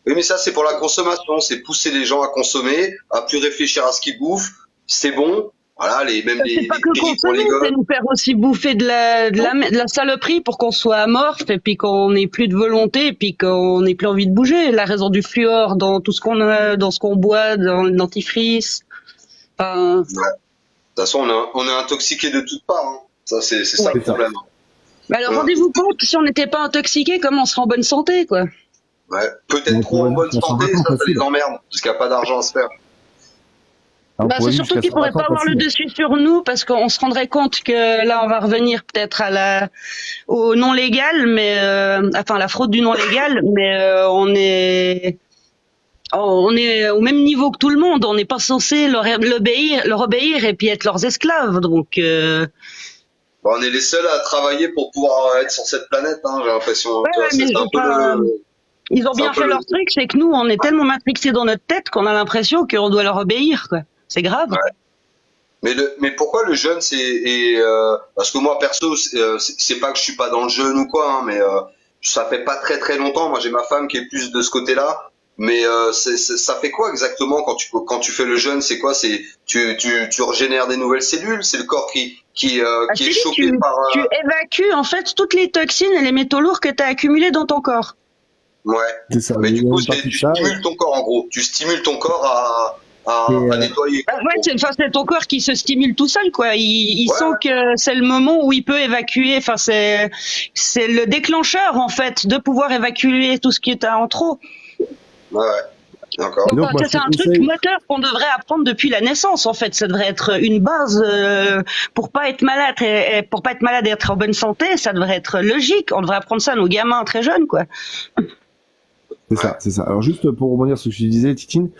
Oui, mais ça, c'est pour la consommation. C'est pousser les gens à consommer, à plus réfléchir à ce qu'ils bouffent. C'est bon. Voilà, c'est pas que consommer, c'est nous faire aussi bouffer de la saloperie pour qu'on soit amorphe et puis qu'on n'ait plus de volonté et puis qu'on n'ait plus envie de bouger. La raison du fluor dans tout ce qu'on a, dans ce qu'on boit, dans le dentifrice. Enfin... Ouais. De toute façon, on est intoxiqué de toutes parts, hein. Ça, c'est ça le problème. Mais alors, rendez-vous compte, si on n'était pas intoxiqué, comment on serait en bonne santé, quoi? Ouais, peut-être trop en bonne santé, ça les emmerde, parce qu'il n'y a pas d'argent à se faire. Bah, c'est surtout qu'ils ne pourraient pas avoir le dessus sur nous, parce qu'on se rendrait compte que là, on va revenir peut-être au non légal, mais enfin, la fraude du non légal, mais on est au même niveau que tout le monde. On n'est pas censé leur obéir et puis être leurs esclaves, donc... Bon, on est les seuls à travailler pour pouvoir être sur cette planète, hein, j'ai l'impression. Ouais, mais ils ont bien fait leur truc, c'est que nous, on est tellement matrixés dans notre tête qu'on a l'impression qu'on doit leur obéir, quoi. C'est grave. Ouais. Mais pourquoi le jeûne, parce que moi, perso, c'est pas que je suis pas dans le jeûne ou quoi, hein, mais ça fait pas très très longtemps. Moi, j'ai ma femme qui est plus de ce côté-là. Mais ça fait quoi exactement quand tu fais le jeûne? C'est quoi? C'est tu régénères des nouvelles cellules? C'est le corps qui est choqué par... Tu évacues en fait toutes les toxines et les métaux lourds que tu as accumulés dans ton corps. Ouais. C'est ça. Mais du coup, tu stimules ton corps en gros. Tu stimules ton corps à nettoyer. Ouais, c'est ton corps qui se stimule tout seul, quoi. Il sent que c'est le moment où il peut évacuer. Enfin, c'est le déclencheur en fait de pouvoir évacuer tout ce qui est en trop. Ouais. D'accord. Donc, c'est un truc moteur qu'on devrait apprendre depuis la naissance, en fait. Ça devrait être une base pour pas être malade et être en bonne santé. Ça devrait être logique. On devrait apprendre ça à nos gamins très jeunes, quoi. C'est ça. Alors juste pour rebondir sur ce que tu disais, Titine,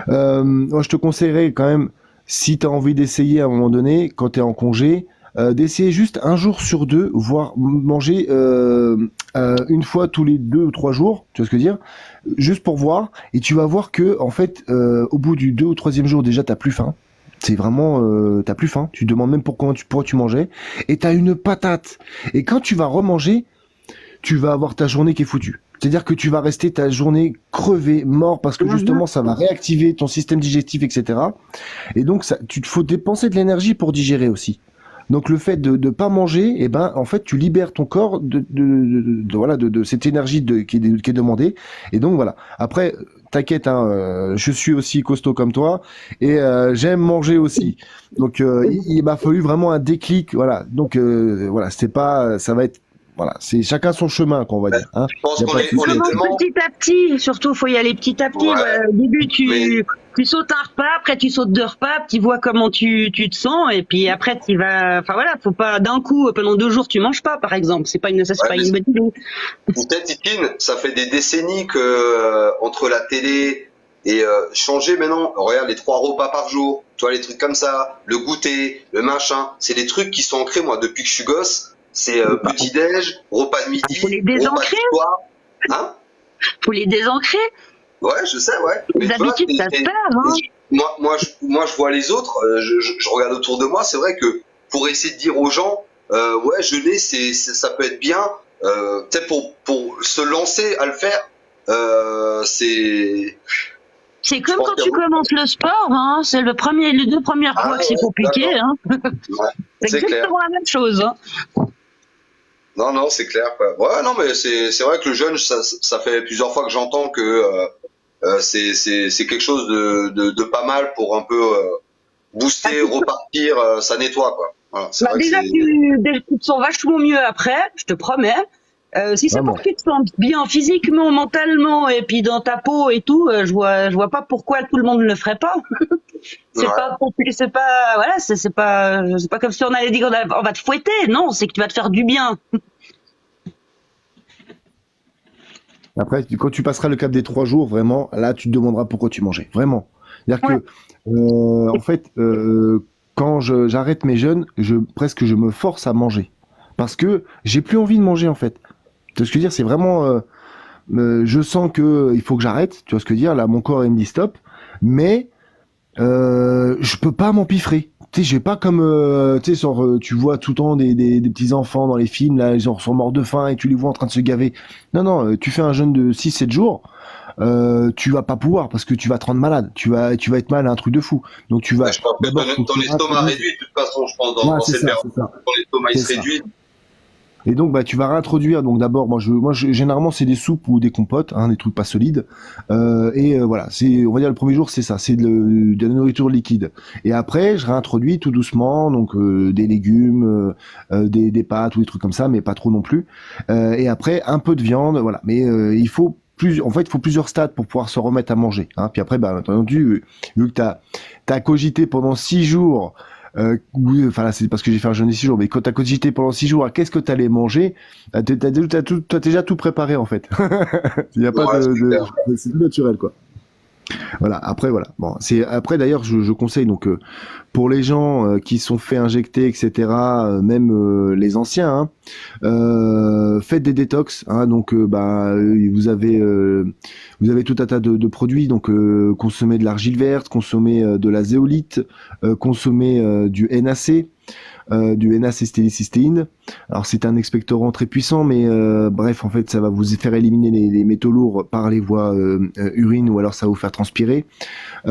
moi je te conseillerais quand même, si tu as envie d'essayer à un moment donné, quand tu es en congé, d'essayer juste 1 jour sur 2, voire manger une fois tous les 2 ou 3 jours, tu vois ce que je veux dire, juste pour voir, et tu vas voir que en fait, au bout du 2 ou 3e jour, déjà t'as plus faim. C'est vraiment, t'as plus faim. Tu demandes même pourquoi tu mangeais, et t'as une patate. Et quand tu vas remanger, tu vas avoir ta journée qui est foutue. C'est-à-dire que tu vas rester ta journée crevée, mort, parce que justement, ça va réactiver ton système digestif, etc. Et donc, il faut dépenser de l'énergie pour digérer aussi. Donc le fait de pas manger, eh ben en fait tu libères ton corps de cette énergie qui est demandée. Et donc voilà. Après, t'inquiète, hein, je suis aussi costaud comme toi et j'aime manger aussi. Donc il m'a fallu vraiment un déclic. Voilà. Donc voilà, c'est pas, ça va être, voilà, c'est chacun son chemin, qu'on va dire. Hein. Je pense Y a qu'on pas de est, souci. on est Commence tellement. petit à petit, surtout faut y aller petit à petit. Ouais. Au début Mais- tu sautes un repas, après tu sautes 2 repas, tu vois comment tu te sens et puis après tu vas. Enfin voilà, faut pas d'un coup pendant 2 jours tu manges pas par exemple. C'est pas une mais une bonne idée. peut-être, Titine, ça fait des décennies que entre la télé et changer maintenant, regarde les 3 repas par jour, tu vois les trucs comme ça, le goûter, le machin, c'est des trucs qui sont ancrés moi depuis que je suis gosse. C'est petit déj, repas de midi, Faut les repas désancrer. du soir. Hein? Faut les désancrer. Ouais, je sais, ouais. Les Mais tu vois, habitudes ça se perd. Hein. moi, je vois les autres, je regarde autour de moi, c'est vrai que pour essayer de dire aux gens, ouais, jeûner, ça peut être bien, peut-être pour se lancer à le faire, c'est. C'est comme pense quand qu'il y tu a- commences le sport, hein. C'est les 2 premières Ah fois que c'est ouais, compliqué. d'accord. Hein. Ouais, C'est c'est clair. exactement la même chose. Hein. Non, c'est clair, quoi. Ouais, non, mais c'est vrai que le jeûne, ça fait plusieurs fois que j'entends que c'est quelque chose de pas mal pour un peu booster, repartir, ça nettoie, quoi. Voilà, c'est Bah, vrai que déjà, c'est. tu te sens vachement mieux après, je te promets. Si c'est Vraiment. pour que tu te sens bien physiquement, mentalement et puis dans ta peau et tout, je vois pas pourquoi tout le monde ne le ferait pas. C'est Ouais. c'est pas, voilà, c'est pas comme si on allait dire on va te fouetter. Non, c'est que tu vas te faire du bien. Après, quand tu passeras le cap des 3 jours, vraiment, là, tu te demanderas pourquoi tu mangeais. Vraiment. C'est-à-dire que, en fait, quand j'arrête mes jeûnes, presque je me force à manger. Parce que j'ai plus envie de manger, en fait. Tu vois ce que je veux dire? C'est vraiment, je sens que il faut que j'arrête. Tu vois ce que je veux dire? Là, mon corps, il me dit stop. Mais, je peux pas m'empiffrer. Tu sais, j'ai pas comme, tu sais, genre, tu vois tout le temps des petits enfants dans les films, là, ils sont morts de faim et tu les vois en train de se gaver. Non, tu fais un jeûne de 6-7 jours, tu vas pas pouvoir parce que tu vas te rendre malade. Tu vas être mal à un truc de fou. Donc tu vas. Je pense que d'abord, ton estomac réduit, de toute façon, je pense, dans c'est cette ça, période. c'est ça. Ton estomac, il C'est se ça. réduit. Et donc, bah, tu vas réintroduire. Donc, d'abord, généralement, c'est des soupes ou des compotes, hein, des trucs pas solides. Voilà, on va dire, le premier jour, c'est ça, c'est de la nourriture liquide. Et après, je réintroduis tout doucement, donc des légumes, des pâtes ou des trucs comme ça, mais pas trop non plus. Et après, un peu de viande, voilà. Mais il faut plusieurs stades pour pouvoir se remettre à manger. Hein. Puis après, bah, entendu, vu que t'as cogité pendant 6 jours. Oui, enfin là c'est parce que j'ai fait un jeûne de 6 jours, mais quand t'as cogité pendant 6 jours, qu'est-ce que t'allais manger? T'as déjà tout préparé en fait. Il n'y a pas Ouais, c'est clair. c'est tout naturel quoi. Voilà. Après voilà. Bon, après d'ailleurs je conseille donc pour les gens qui sont fait injecter etc. Même les anciens, hein, faites des détox. Hein, donc vous avez tout un tas de produits. Donc consommez de l'argile verte, consommez de la zéolite, consommez du NAC. Du N-acétylcystéine. Alors c'est un expectorant très puissant, mais bref, en fait, ça va vous faire éliminer les métaux lourds par les voies urines ou alors ça va vous faire transpirer. Et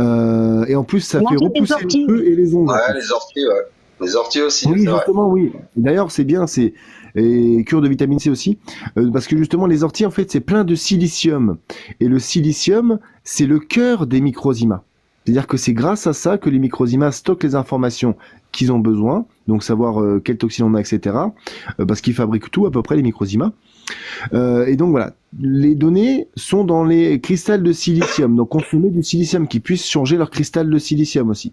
en plus, ça fait repousser les cheveux et les ongles. Ouais, les orties, ouais. Les orties aussi, Oui, c'est vrai. justement, oui. D'ailleurs, c'est bien, et cure de vitamine C aussi, parce que justement, les orties, en fait, c'est plein de silicium. Et le silicium, c'est le cœur des microzymas. C'est-à-dire que c'est grâce à ça que les microzymas stockent les informations qu'ils ont besoin, donc savoir quelles toxines on a, etc. Parce qu'ils fabriquent tout à peu près les microzymas. Et donc voilà, les données sont dans les cristals de silicium. Donc consommer du silicium qui puisse changer leur cristal de silicium aussi.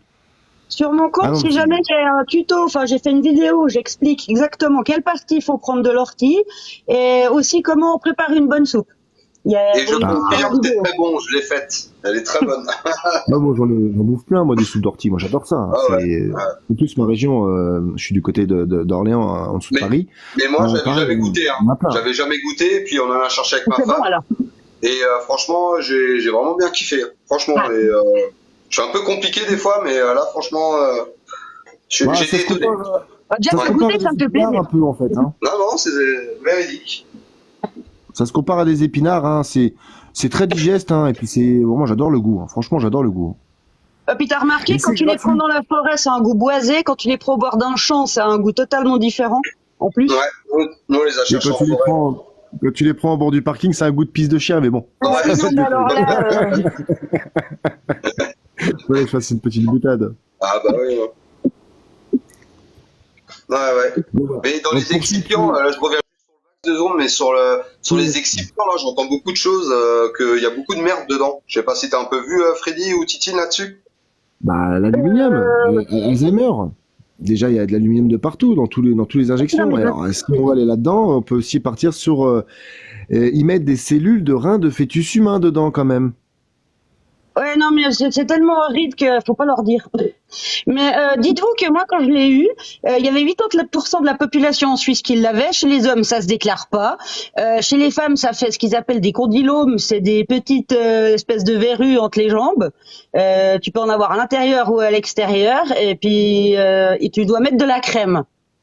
Sur mon compte, si jamais j'ai un tuto, enfin j'ai fait une vidéo où j'explique exactement quelle partie il faut prendre de l'ortie et aussi comment on prépare une bonne soupe. Et je confirme, c'est très bon, je l'ai faite. Elle est très bonne. Moi, j'en bouffe plein, moi, des soupes d'ortie. Moi, j'adore ça. Hein. En plus, ma région, je suis du côté d'Orléans, en dessous de Paris. Mais moi, j'avais jamais goûté. Hein. J'avais jamais goûté, et puis on en a cherché avec ma femme. Bon, alors. Et franchement, j'ai vraiment bien kiffé. Franchement, et, je suis un peu compliqué des fois, mais là, franchement, j'ai été étonné. Déjà, goûter, ça me fait plaisir. Un peu, en fait, hein. Non, c'est véridique. Ça se compare à des épinards, hein. C'est très digeste, hein. Et puis moi, j'adore le goût. Hein. Franchement, j'adore le goût. Puis t'as remarqué, Mais quand c'est tu les gratuit. prends dans la forêt, c'est un goût boisé. Quand tu les prends au bord d'un champ, c'est un goût totalement différent. En plus. Ouais, nous on les a Mais cherchés en forêt. quand tu les prends au bord du parking, c'est un goût de pisse de chien, mais bon. Ouais, Ah oui, non, mais alors là, Ouais, je fasse une petite boutade. Ah bah oui. Ouais, ouais. Bon, bah, Mais dans on les poursuit. excipients, là, je reviens juste sur le vague de secondes, mais sur les excipients, là, j'entends beaucoup de choses, qu'il y a beaucoup de merde dedans. Je sais pas si t'as un peu vu Freddy ou Titine là-dessus. Bah, l'aluminium, Alzheimer. Déjà, il y a de l'aluminium de partout, dans tous les injections. Non, mais Alors, si on va aller là-dedans, on peut aussi partir sur y mettre des cellules de reins de fœtus humain dedans, quand même. ouais, non, mais c'est tellement horrible qu'il faut pas leur dire. Mais dites-vous que moi, quand je l'ai eu, il y avait 80% de la population en Suisse qui l'avait. Chez les hommes, ça se déclare pas. Chez les femmes, ça fait ce qu'ils appellent des condylomes. C'est des petites espèces de verrues entre les jambes. Tu peux en avoir à l'intérieur ou à l'extérieur. Et puis, et tu dois mettre de la crème.